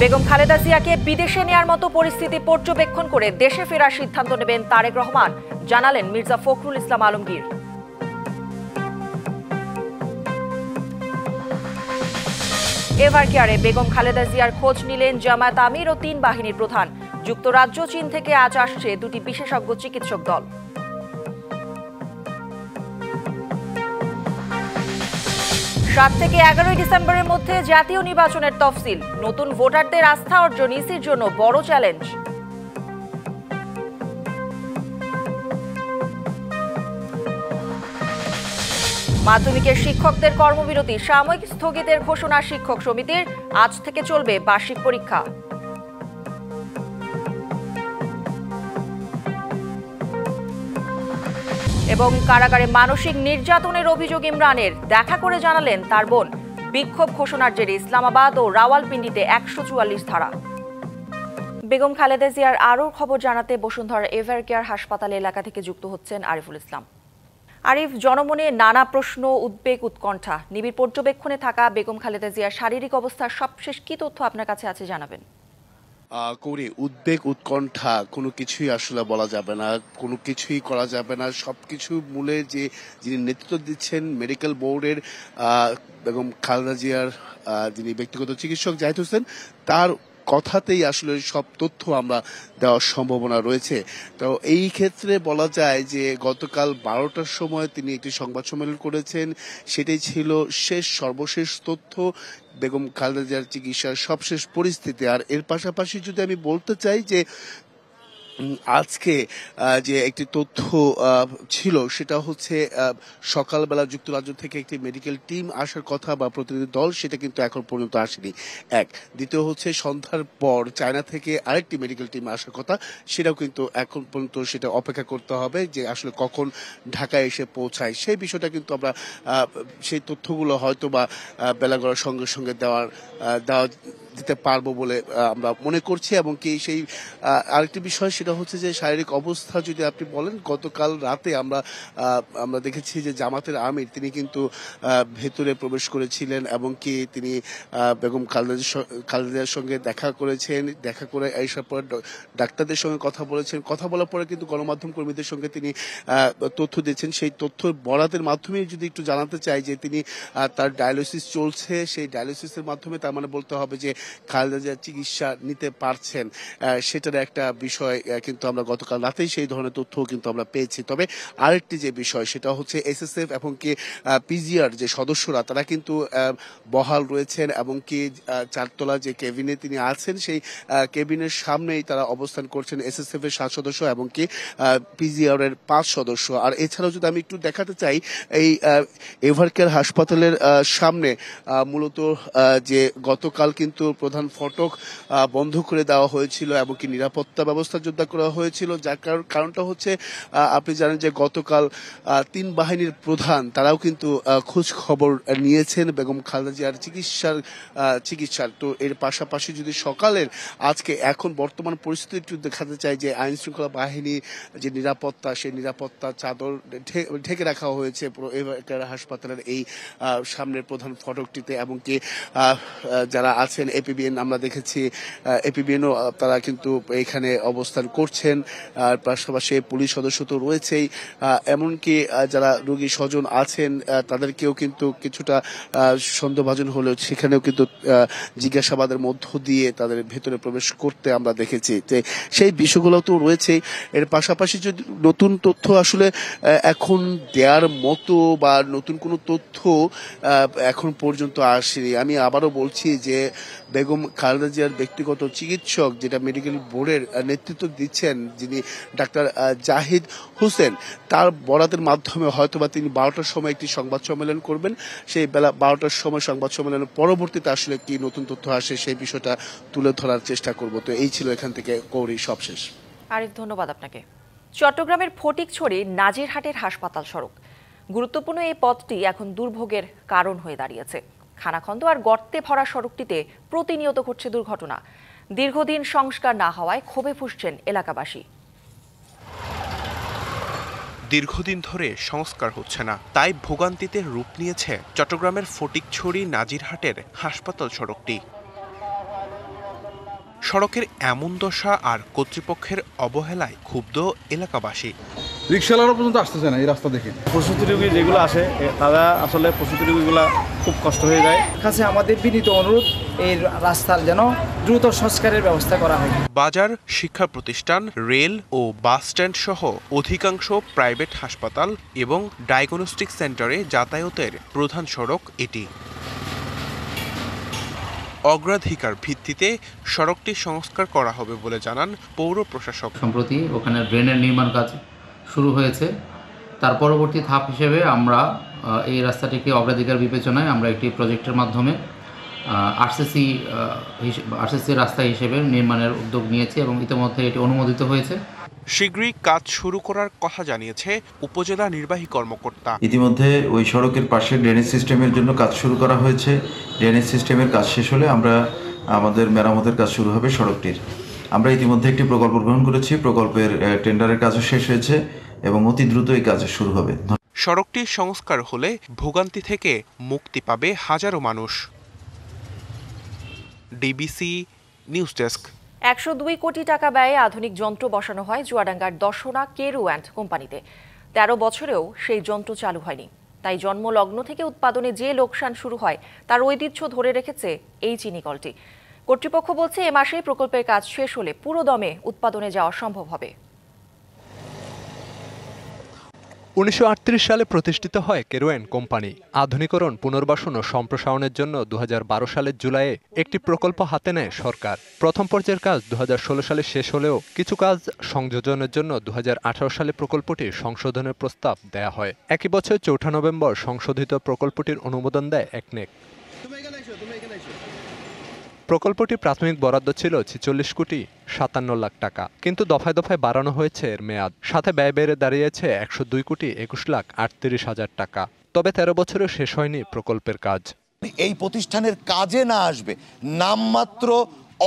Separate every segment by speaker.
Speaker 1: বেগম খালেদা জিয়াকে বিদেশে নেয়ার মতো পরিস্থিতি পর্যবেক্ষণ করে দেশে ফেরার সিদ্ধান্ত নেবেন তারেক রহমান, জানালেন মির্জা ফখরুল ইসলাম আলমগীর। এভারকেয়ারে বেগম খালেদা জিয়ার খোঁজ নিলেন জামায়াত আমির ও ৩ বাহিনীর প্রধান। যুক্তরাজ্য, চীন থেকে আজ আসছে 2টি বিশেষজ্ঞ চিকিৎসক দল। 7 থেকে 11 ডিসেম্বরের মধ্যে জাতীয় নির্বাচনের তফসিল। নতুন ভোটারদের আস্থা অর্জন ইসির জন্য বড় চ্যালেঞ্জ। মাধ্যমিকের শিক্ষকদের কর্মবিরতি সাময়িক স্থগিতের ঘোষণা শিক্ষক সমিতির। আজ থেকে চলবে বার্ষিক পরীক্ষা। এবং কারাগারে মানসিক নির্যাতনের অভিযোগ ইমরানের, দেখা করে জানালেন তার বোন। বিক্ষোভ ঘোষণার জেরে ইসলামাবাদ ও রাওয়ালপিন্ডিতে 144 ধারা। বেগম খালেদা জিয়ার আরও খবর জানাতে বসুন্ধরা এভারকেয়ার হাসপাতাল এলাকা থেকে যুক্ত হচ্ছেন আরিফুল ইসলাম। আরিফ, জনমনে নানা প্রশ্ন, উদ্বেগ, উৎকণ্ঠা। নিবিড় পর্যবেক্ষণে থাকা বেগম খালেদা জিয়ার শারীরিক অবস্থার সবশেষ কি তথ্য আপনার কাছে আছে জানাবেন।
Speaker 2: করি উদ্বেগ, উৎকণ্ঠা কোনো কিছুই আসলে বলা যাবে না, কোনো কিছুই করা যাবে না। সবকিছু মূলে যিনি নেতৃত্ব দিচ্ছেন মেডিকেল বোর্ডের বেগম খালেদা জিয়ার যিনি ব্যক্তিগত চিকিৎসক জাহিদ হোসেন, তার কথাতেই আসলে সব তথ্য আমরা দেওয়ার সম্ভাবনা রয়েছে। তো এই ক্ষেত্রে বলা যায় যে গতকাল 12টার সময় তিনি একটি সংবাদ সম্মেলন করেছেন। সেটাই ছিল সর্বশেষ তথ্য বেগম খালেদা জিয়ার চিকিৎসার সবশেষ পরিস্থিতি। আর এর পাশাপাশি যদি আমি বলতে চাই যে আজকে যে একটি তথ্য ছিল সেটা হচ্ছে সকালবেলা যুক্তরাজ্য থেকে একটি মেডিকেল টিম আসার কথা বা প্রতিনিধি দল, সেটা কিন্তু এখন পর্যন্ত আসেনি। দ্বিতীয় হচ্ছে সন্ধ্যার পর চায়না থেকে আরেকটি মেডিকেল টিম আসার কথা, সেটাও কিন্তু এখন পর্যন্ত সেটা অপেক্ষা করতে হবে যে আসলে কখন ঢাকায় এসে পৌঁছায়। সেই বিষয়টা কিন্তু আমরা সেই তথ্যগুলো হয়তো বা বেলা গড়ার সঙ্গে সঙ্গে দিতে পারবো বলে আমরা মনে করছি। এবং কি সেই আরেকটি বিষয় সেটা হচ্ছে যে শারীরিক অবস্থা যদি আপনি বলেন, গতকাল রাতে আমরা দেখেছি যে জামাতের আমির তিনি কিন্তু ভেতরে প্রবেশ করেছিলেন এবং কি তিনি বেগম খালেদার সঙ্গে দেখা করেছেন। দেখা করে আসার পর ডাক্তারদের সঙ্গে কথা বলেছেন। কথা বলার পরে কিন্তু গণমাধ্যম কর্মীদের সঙ্গে তিনি তথ্য দিচ্ছেন। সেই তথ্য বরাতের মাধ্যমে যদি একটু জানাতে চাই যে তিনি তার ডায়ালিসিস চলছে, সেই ডায়ালিসিসের মাধ্যমে তার মানে বলতে হবে যে খালেদা জিয়ার চিকিৎসা নিতে পারছেন, সেটার একটা বিষয় কিন্তু আমরা গতকাল রাতেই সেই ধরনের তথ্য কিন্তু আমরা পেয়েছি। তবে আরেকটি যে বিষয় সেটা হচ্ছে এসএসএফ এবং কি পিজিআর যে সদস্যরা তারা কিন্তু বহাল রয়েছেন এবং কি চারতলা যে কেবিনে তিনি আছেন সেই কেবিনের সামনেই তারা অবস্থান করছেন। এসএসএফ এর 7 সদস্য এবং কি পিজিআর এর 5 সদস্য। আর এছাড়াও যদি আমি একটু দেখাতে চাই, এই এভারকেয়ার হাসপাতালের সামনে মূলত যে গতকাল কিন্তু প্রধান ফটক বন্ধ করে দেওয়া হয়েছিল এবং কি নিরাপত্তা ব্যবস্থা জোরদার করা হয়েছিল। যার কারণটা হচ্ছে আপনি জানেন যে গতকাল 3 বাহিনীর প্রধান তারাও কিন্তু খোঁজ খবর নিয়েছেন বেগম খালেদা জিয়ার চিকিৎসার। তো এর পাশাপাশি যদি সকালের আজকে এখন বর্তমান পরিস্থিতি একটু দেখাতে চাই যে আইন শৃঙ্খলা বাহিনী যে নিরাপত্তা, সেই নিরাপত্তা চাদর ঢেকে রাখা হয়েছে পুরো হাসপাতালের এই সামনের প্রধান ফটকটিতে। এবং কি যারা আছেন এপিবিএন, আমরা দেখেছি এপিবিএনও তারা কিন্তু এখানে অবস্থান করছেন। আর পাশাপাশি পুলিশ সদস্য তো রয়েছেই, এমনকি যারা রোগী স্বজন আছেন তাদেরকেও কিন্তু কিছুটা সন্দেহভাজন হলেও সেখানেও কিন্তু জিজ্ঞাসাবাদের মধ্য দিয়ে তাদের ভেতরে প্রবেশ করতে আমরা দেখেছি। সেই বিষয়গুলো তো রয়েছেই। এর পাশাপাশি যদি নতুন তথ্য আসলে এখন দেওয়ার মতো বা নতুন কোনো তথ্য এখন পর্যন্ত আসেনি। আমি আবারও বলছি যে বেগম খালেদা জিয়ার ব্যক্তিগত চিকিৎসক যেটা মেডিকেল বোর্ডের নেতৃত্ব দিচ্ছেন যিনি ডাক্তার জাহিদ হোসেন, তার বরাতের মাধ্যমে হয়তোবা তিনি 12টার সময় একটি সংবাদ সম্মেলন করবেন। সেই বেলা 12টার সময় সংবাদ সম্মেলনের পরবর্তীতে আসলে কি নতুন তথ্য আসে সেই বিষয়টা তুলে ধরার চেষ্টা করব। তো এই ছিল এখান থেকে কৌরি সবশেষ।
Speaker 1: আরিফ, ধন্যবাদ আপনাকে। চট্টগ্রামের ফটিকছড়ি নাজিরহাটের হাসপাতাল সড়ক, গুরুত্বপূর্ণ এই পথটি এখন দুর্ভোগের কারণ হয়ে দাঁড়িয়েছে। খানাখন্দ আর গর্তে ভরা সড়কটিতে প্রতিনিয়ত ঘটছে দুর্ঘটনা। দীর্ঘদিন সংস্কার না হওয়ায় ক্ষোভে ফুঁসছেন এলাকাবাসী।
Speaker 3: দীর্ঘদিন ধরে সংস্কার হচ্ছে না, তাই ভোগান্তিতে রূপ নিয়েছে চট্টগ্রামের ফটিকছড়ি নাজিরহাটের হাসপাতাল সড়কটি। সড়কের এমন দশা আর কর্তৃপক্ষের অবহেলায় ক্ষুব্ধ এলাকাবাসী।
Speaker 4: রিক্সাওয়ালারা পর্যন্ত আসতেছে না এই রাস্তা দেখে।
Speaker 5: প্রসূতি রোগী যেগুলো আসে তারা আসলে প্রসূতি রোগীগুলা খুব কষ্ট হয়ে যায়।
Speaker 6: কাছে আমাদের বিনীত অনুরোধ এই রাস্তার যেন দ্রুত সংস্কারের ব্যবস্থা করা হয়।
Speaker 3: বাজার, শিক্ষা প্রতিষ্ঠান, রেল ও বাস স্ট্যান্ড সহ অধিকাংশ প্রাইভেট হাসপাতাল এবং ডায়াগনস্টিক সেন্টারে যাতায়াতের প্রধান সড়ক এটি। অগ্রাধিকার ভিত্তিতে সড়কটি সংস্কার করা হবে বলে জানান পৌর প্রশাসক।
Speaker 7: সম্প্রতি ওখানে ড্রেনের নির্মাণ কাজ শুরু হয়েছে। তার পরবর্তী ধাপ হিসেবে আমরা এই রাস্তাটিকে অগ্রাধিকার বিবেচনায় আমরা একটি প্রজেক্টের মাধ্যমে আরসিসি রাস্তা হিসেবে নির্মাণের উদ্যোগ নিয়েছি এবং ইতিমধ্যে এটি অনুমোদিত হয়েছে।
Speaker 3: শীঘ্রই কাজ শুরু করার কথা জানিয়েছে উপজেলা নির্বাহী কর্মকর্তা।
Speaker 8: ইতিমধ্যে ওই সড়কের পাশে ড্রেনেজ সিস্টেমের জন্য কাজ শুরু করা হয়েছে। ড্রেনেজ সিস্টেমের কাজ শেষ হলে আমাদের মেরামতের কাজ শুরু হবে সড়কটির। আমরা ইতিমধ্যে একটি প্রকল্প গ্রহণ করেছি। প্রকল্পের টেন্ডারের কাজও শেষ হয়েছে এবং অতি দ্রুত এই কাজ শুরু হবে।
Speaker 3: সড়কটি সংস্কার হলে ভোগান্তি থেকে মুক্তি পাবে হাজারো মানুষ। DBC news desk.
Speaker 1: 102 কোটি টাকা ব্যয়ে আধুনিক যন্ত্র বসানো হয় চুয়াডাঙ্গার দর্শনা কেরু অ্যান্ড কোম্পানিতে। 13 বছরেও সেই যন্ত্র চালু হয়নি। তাই জন্মলগ্ন থেকে উৎপাদনে যে লোকসান শুরু হয় তার ঐতিহ্য ধরে রেখেছে এই চিনি কলটি। কর্তৃপক্ষ বলছে এ মাসেই প্রকল্পের কাজ শেষ হলে পুরো দমে উৎপাদনে যাওয়া সম্ভব হবে।
Speaker 9: 1938 সালে প্রতিষ্ঠিত হয় কেরু অ্যান্ড কোম্পানি। আধুনিকরণ, পুনর্বাসন ও সম্প্রসারণের জন্য 2012 সালের জুলাইয়ে একটি প্রকল্প হাতে নেয় সরকার। প্রথম পর্যায়ের কাজ 2016 সালে শেষ হলেও কিছু কাজ সংযোজনের জন্য 2018 সালে প্রকল্পটি সংশোধনের প্রস্তাব দেয়া হয়। একই বছর 4 নভেম্বর সংশোধিত প্রকল্পটির অনুমোদন দেয় একনেক। প্রকল্পটি প্রাথমিক বরাদ্দ ছিল 46 কোটি 57 লাখ টাকা, কিন্তু দফায় দফায় বাড়ানো হয়েছে এর মেয়াদ। সাথে ব্যয় বেড়ে দাঁড়িয়েছে 102 কোটি 21 লাখ 38 হাজার টাকা। তবে 13 বছরেও শেষ হয়নি প্রকল্পের কাজ।
Speaker 10: এই প্রতিষ্ঠানের কাজে না আসবে নামমাত্র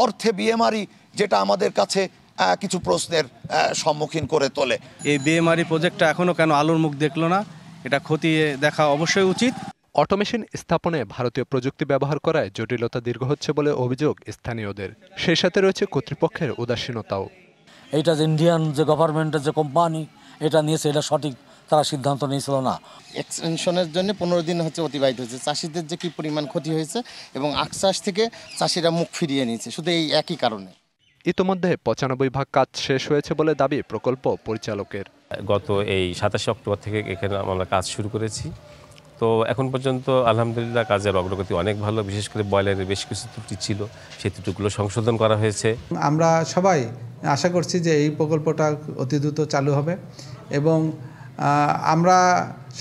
Speaker 10: অর্থে বিএমআরই, যেটা আমাদের কাছে কিছু প্রশ্নের সম্মুখীন করে তোলে।
Speaker 5: এই বিএমআরই প্রজেক্টটা এখনো কেন আলোর মুখ দেখলো না, এটা খতিয়ে দেখা অবশ্যই উচিত।
Speaker 9: অটোমেশন স্থাপনে ভারতীয় প্রযুক্তি ব্যবহার করায় জটিলতা দীর্ঘ হচ্ছে বলে অভিযোগ স্থানীয়দের। সেই সাথে রয়েছে কর্তৃপক্ষের উদাসীনতাও।
Speaker 11: এইটা যে ইন্ডিয়ান যে গভর্নমেন্টের যে কোম্পানি এটা নিয়েছে, এটা সঠিক তারা সিদ্ধান্ত নিয়েছিল না।
Speaker 12: এক্সটেনশনের জন্য 15 দিন অতিবাহিত হয়েছে। চাষিদের যে কি পরিমাণ ক্ষতি হয়েছে এবং আখচাষ থেকে চাষিরা মুখ ফিরিয়ে নিয়েছে শুধু এই একই কারণে।
Speaker 9: ইতোমধ্যে 95% কাজ শেষ হয়েছে বলে দাবি প্রকল্প পরিচালকের।
Speaker 13: গত এই 27 অক্টোবর থেকে এখানে আমরা কাজ শুরু করেছি। তো এখন পর্যন্ত আলহামদুলিল্লাহ কাজের অগ্রগতি অনেক ভালো। বিশেষ করে বয়লারের বেশ কিছু ত্রুটি ছিল, সেই ত্রুটিগুলো সংশোধন করা হয়েছে।
Speaker 14: আমরা সবাই আশা করছি যে এই প্রকল্পটা অতি দ্রুত চালু হবে এবং আমরা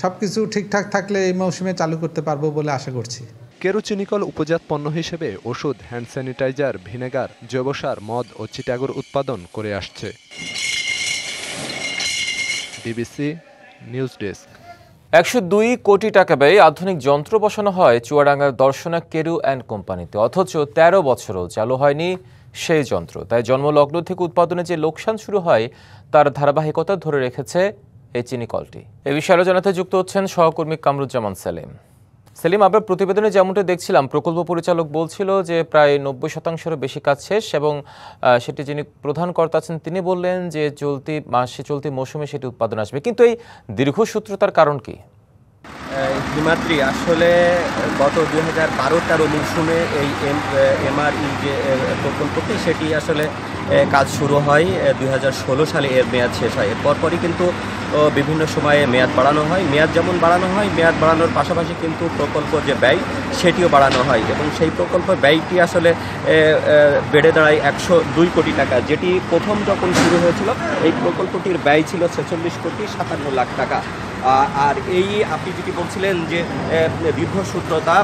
Speaker 14: সব কিছু ঠিকঠাক থাকলে এই মৌসুমে চালু করতে পারবো বলে আশা করছি।
Speaker 9: কেরু চিনিকল উপজাত পণ্য হিসেবে ওষুধ, হ্যান্ড স্যানিটাইজার, ভিনেগার, জৈব সার, মদ ও চিটাগর উৎপাদন করে আসছে। DBC news desk.
Speaker 15: 102 কোটি টাকা ব্যয়ে আধুনিক যন্ত্র বসানো হয় চুয়াডাঙ্গার দর্শনা কেরু অ্যান্ড কোম্পানিতে, অথচ 13 বছরও চালু হয়নি সেই যন্ত্র। তাই জন্মলগ্ন থেকে উৎপাদনে যে লোকসান শুরু হয় তার ধারাবাহিকতা ধরে রেখেছে এই চিনি কলটি। এ বিষয়ে আলোচনাতে যুক্ত হচ্ছেন সহকর্মী কামরুজ্জামান সেলিম। সেলিম, আমরা প্রতিবেদনে যেমনটা দেখছিলাম, প্রকল্প পরিচালক বলছিল যে প্রায় 90%-এরও বেশি কাজ শেষ এবং সেটি যিনি প্রধান কর্তা আছেন তিনি বললেন যে চলতি মৌসুমে সেটি উৎপাদন আসবে। কিন্তু এই দীর্ঘসূত্রতার কারণ কি?
Speaker 5: হিমাদ্রি, আসলে গত 2012-13 মৌসুমে এই এমআরই যে প্রকল্পটি সেটি আসলে কাজ শুরু হয়। 2016 সালে এর মেয়াদ শেষ হয়। এরপরই কিন্তু বিভিন্ন সময়ে মেয়াদ বাড়ানো হয়। মেয়াদ যেমন বাড়ানো হয়, মেয়াদ বাড়ানোর পাশাপাশি কিন্তু প্রকল্প যে ব্যয় সেটিও বাড়ানো হয় এবং সেই প্রকল্পের ব্যয়টি আসলে বেড়ে দাঁড়ায় 102 কোটি টাকা, যেটি প্রথম যখন শুরু হয়েছিল এই প্রকল্পটির ব্যয় ছিল 46 কোটি 57 লাখ টাকা। আর এই আপনি যেটি বলছিলেন যে দীর্ঘসূত্রতা,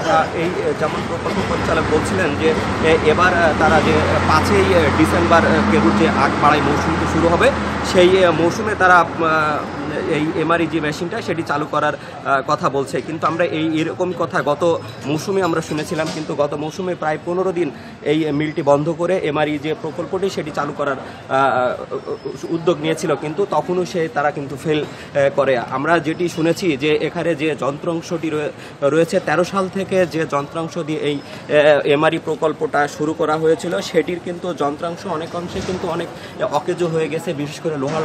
Speaker 5: এই যেমন প্রকল্প পরিচালক বলছিলেন যে এবার তারা যে 5ই ডিসেম্বর কেরুর যে আখ মাড়াই মৌসুমটি শুরু হবে সেই মৌসুমে তারা এই এমআরই যে মেশিনটা সেটি চালু করার কথা বলছে, কিন্তু আমরা এরকম কথা গত মৌসুমে আমরা শুনেছিলাম, কিন্তু গত মৌসুমে প্রায় 15 দিন এই মিলটি বন্ধ করে এমআরই যে প্রকল্পটি সেটি চালু করার উদ্যোগ নিয়েছিল, কিন্তু তখনও তারা কিন্তু ফেল করে। আমরা যেটি শুনেছি যে এখানে যে যন্ত্রাংশটি রয়েছে 13 সাল থেকে যে যন্ত্রাংশ দিয়ে এই এমআরই প্রকল্পটা শুরু করা হয়েছিল সেটির কিন্তু যন্ত্রাংশ অনেক অংশে কিন্তু অনেক অকেজো হয়ে গেছে, বিশেষ করে লোহা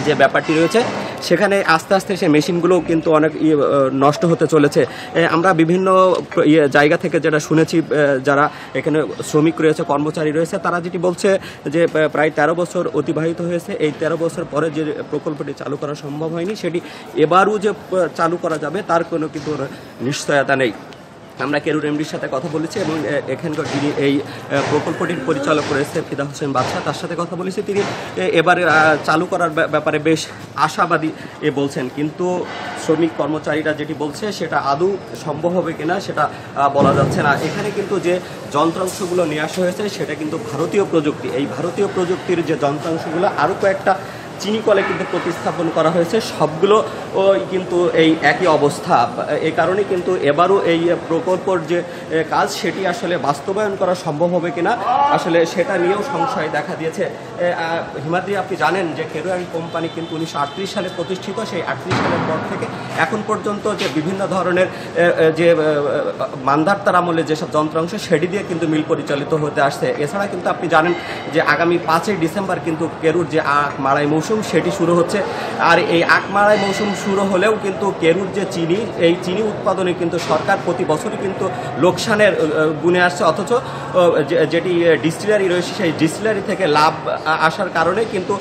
Speaker 5: যে ব্যাপারটি রয়েছে সেখানে আস্তে আস্তে সে মেশিনগুলোও কিন্তু অনেক নষ্ট হতে চলেছে। আমরা বিভিন্ন জায়গা থেকে যেটা শুনেছি, যারা এখানে শ্রমিক রয়েছে, কর্মচারী রয়েছে, তারা যেটি বলছে যে প্রায় 13 বছর অতিবাহিত হয়েছে, এই 13 বছর পরে যে প্রকল্পটি চালু করা সম্ভব হয়নি সেটি এবারও যে চালু করা যাবে তার কোনো কিন্তু নিশ্চয়তা নেই। আমরা কেরুর এমডির সাথে কথা বলেছি এবং এখানকার যিনি এই প্রকল্পটির পরিচালক রয়েছে ফিদা হোসেন বাদশা, তার সাথে কথা বলেছি। তিনি এবার চালু করার ব্যাপারে বেশ আশাবাদী বলছেন, কিন্তু শ্রমিক কর্মচারীরা যেটি বলছে সেটা আদৌ সম্ভব হবে কিনা সেটা বলা যাচ্ছে না। এখানে কিন্তু যে যন্ত্রাংশগুলো নিয়ে আসা হয়েছে সেটা কিন্তু ভারতীয় প্রযুক্তি। এই ভারতীয় প্রযুক্তির যে যন্ত্রাংশগুলো আরও কয়েকটা চিনি কলে কিন্তু প্রতিস্থাপন করা হয়েছে, সবগুলো কিন্তু এই একই অবস্থা। এই কারণে কিন্তু এবারও এই প্রকল্পর যে কাজ সেটি আসলে বাস্তবায়ন করা সম্ভব হবে কিনা আসলে সেটা নিয়েও সংশয় দেখা দিয়েছে। হিমাদ্রি, আপনি জানেন যে কেরু অ্যান্ড কোম্পানি কিন্তু 1938 সালে প্রতিষ্ঠিত। সেই 38 সালের পর থেকে এখন পর্যন্ত যে বিভিন্ন ধরনের যে মান্ধাতার আমলে যেসব যন্ত্রাংশ সেটি দিয়ে কিন্তু মিল পরিচালিত হতে আসছে। এছাড়া কিন্তু আপনি জানেন যে আগামী 5 ডিসেম্বর কিন্তু কেরুর যে আখ মাড়াই মৌসুম সেটি শুরু হচ্ছে। আর এই আখ মাড়াই মৌসুম শুরু হলেও কিন্তু কেরুর যে চিনি, এই চিনি উৎপাদনে কিন্তু সরকার প্রতি বছরই কিন্তু লোকসানের গুণে আসছে, অথচ যেটি ডিস্টিলারি রয়েছে সেই ডিস্টিলারি থেকে লাভ আসার কারণে কিন্তু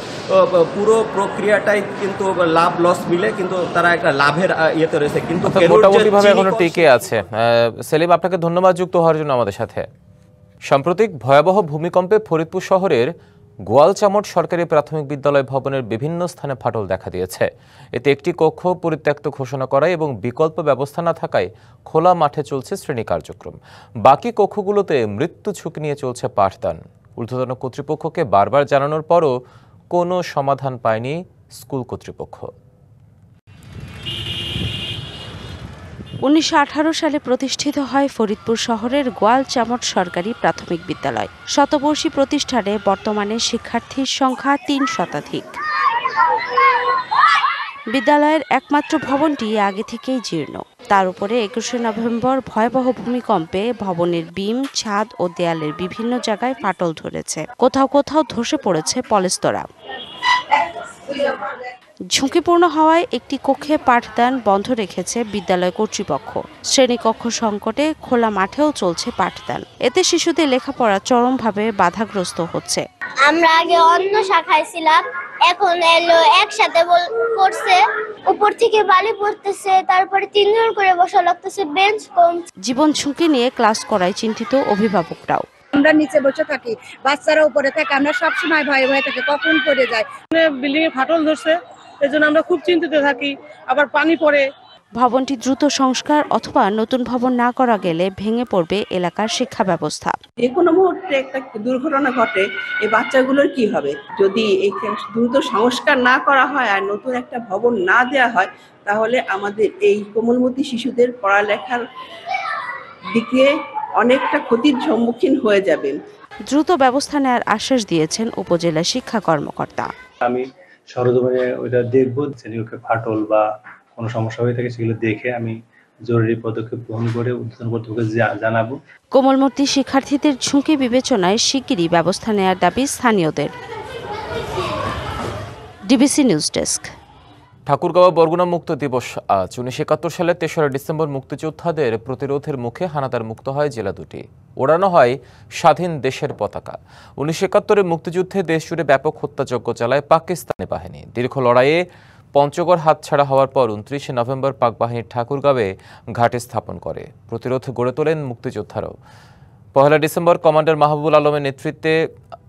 Speaker 5: পুরো প্রক্রিয়াটাই কিন্তু লাভ লস মিলে কিন্তু তারা একটা লাভের ইয়েতে রয়েছে, কিন্তু
Speaker 15: মোটামুটিভাবে এখনো টিকে আছে। সেলিম, আপনাকে ধন্যবাদ যুক্ত হওয়ার জন্য আমাদের সাথে। সাম্প্রতিক ভয়াবহ ভূমিকম্পে ফরিদপুর শহরের গোয়ালচামট সরকারি প্রাথমিক বিদ্যালয় ভবনের বিভিন্ন স্থানে ফাটল দেখা দিয়েছে। এতে একটি কক্ষ পরিত্যক্ত ঘোষণা করায় এবং বিকল্প ব্যবস্থা না থাকায় খোলা মাঠে চলছে শ্রেণী কার্যক্রম। বাকি কক্ষগুলোতে মৃত্যু ঝুঁকি নিয়ে চলছে পাঠদান। ঊর্ধ্বতন কর্তৃপক্ষকে বারবার জানানোর পরও কোনো সমাধান পায়নি স্কুল কর্তৃপক্ষ।
Speaker 16: 1918 সালে প্রতিষ্ঠিত হয় ফরিদপুর শহরের গোয়ালচামট সরকারি প্রাথমিক বিদ্যালয়। শতবর্ষী প্রতিষ্ঠানে বর্তমানে শিক্ষার্থীর সংখ্যা 3 শতাধিক। বিদ্যালয়ের একমাত্র ভবনটি আগে থেকেই জীর্ণ। তার উপরে 21শে নভেম্বর ভয়াবহ ভূমিকম্পে ভবনের বিম, ছাদ ও দেয়ালের বিভিন্ন জায়গায় ফাটল ধরেছে। কোথাও কোথাও ধসে পড়েছে পলেস্তরা। ঝুঁকিপূর্ণ হওয়ায় একটি কক্ষে পাঠদান বন্ধ রেখেছে বিদ্যালয় কর্তৃপক্ষ। শ্রেণীকক্ষ সংকটে খোলা মাঠেও চলছে পাঠদান। এতে শিশুদের লেখাপড়া চরমভাবে বাধাগ্রস্ত হচ্ছে।
Speaker 17: আমরা আগে অন্য শাখায় ছিলাম, এখন এলো একসাথে পড়ছে, উপর থেকে বালি পড়তেছে, তারপরে 3 জন করে বসা লাগতেছে, বেঞ্চ কম।
Speaker 16: জীবন ঝুঁকি নিয়ে ক্লাস করায় চিন্তিত অভিভাবকরাও।
Speaker 18: আমরা নিচে বসে থাকি, বাচ্চারা উপরে থাকে, আমরা সবসময় ভয়ে ভয়ে থাকি কখন পড়ে যায়।
Speaker 19: বিল্ডিং এ ফাটল ধরছে, এজন্য আমরা খুব চিন্তিত থাকি। আবার পানি পড়ে।
Speaker 16: ভবনটি দ্রুত সংস্কার অথবা নতুন ভবন না করা গেলে ভেঙে পড়বে এলাকার শিক্ষা ব্যবস্থা।
Speaker 20: যে কোনো মুহূর্তে একটা দুর্ঘটনা ঘটে, এই বাচ্চাগুলোর কি হবে? যদি এই দ্রুত সংস্কার না করা হয় আর নতুন একটা ভবন না দেওয়া হয়, তাহলে আমাদের এই কোমলমতি শিশুদের পড়ালেখার দিকে অনেকটা ক্ষতির সম্মুখীন হয়ে যাবেন।
Speaker 16: দ্রুত ব্যবস্থা নেওয়ার আশ্বাস দিয়েছেন উপজেলা শিক্ষা কর্মকর্তা।
Speaker 21: আমি সরজমিনে ওইটা দেখবো, শ্রেণীকক্ষে ফাটল বা কোনো সমস্যা হয়ে থাকে সেগুলো দেখে আমি জরুরি পদক্ষেপ গ্রহণ করে ঊর্ধ্বতন কর্তৃপক্ষকে জানাবো।
Speaker 16: কোমলমতি শিক্ষার্থীদের ঝুঁকি বিবেচনায় শিগগিরই ব্যবস্থা নেওয়ার দাবি স্থানীয়দের। DBC news desk.
Speaker 15: Thakurgaon Barguna মুক্ত দিবস আজ। 1971 সালের 3রা ডিসেম্বর মুক্তিযোদ্ধাদের প্রতিরোধের মুখে হানাদার মুক্ত হয় জেলা দুটি। ওড়ানো হয় স্বাধীন দেশের পতাকা। 1971 মুক্তিযুদ্ধে দেশ জুড়ে ব্যাপক হত্যাযজ্ঞ চালায় পাকিস্তানি বাহিনী। দীর্ঘ লড়াইয়ে পঞ্চগড় হাতছাড়া হওয়ার পর 29শে নভেম্বর পাক বাহিনী ঠাকুরগাঁওয়ে ঘাঁটি স্থাপন করে। প্রতিরোধ গড়ে তোলেন মুক্তিযোদ্ধারাও। 1 ডিসেম্বর কমান্ডার মাহবুবুল আলমের নেতৃত্বে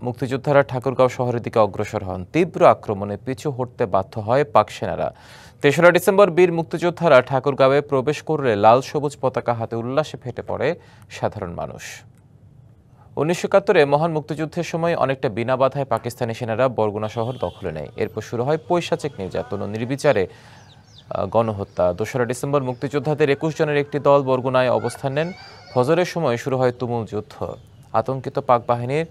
Speaker 15: মুক্তিযোদ্ধারা ঠাকুরগাঁও শহরের দিকে অগ্রসর হন। তীব্র আক্রমণে পিছু হটতে বাধ্য হয় পাক সেনারা। 3রা ডিসেম্বর বীর মুক্তিযোদ্ধারা ঠাকুরগাঁওয়ে প্রবেশ করলে লাল সবুজ পতাকা হাতে উল্লাসে ফেটে পড়ে সাধারণ মানুষ। 1971-এ মহান মুক্তিযুদ্ধের সময় অনেকটা বিনা বাধায় পাকিস্তানি সেনারা বরগুনা শহর দখলে নেয়। এরপর শুরু হয় পৈশাচিক নির্যাতন ও নির্বিচারে গণহত্যা। 2রা ডিসেম্বর মুক্তিযোদ্ধাদের 21 জনের একটি দল বরগুনায় অবস্থান নেন। ফজরের সময় শুরু হয় তুমুল যুদ্ধ। আতঙ্কিত পাক বাহিনীর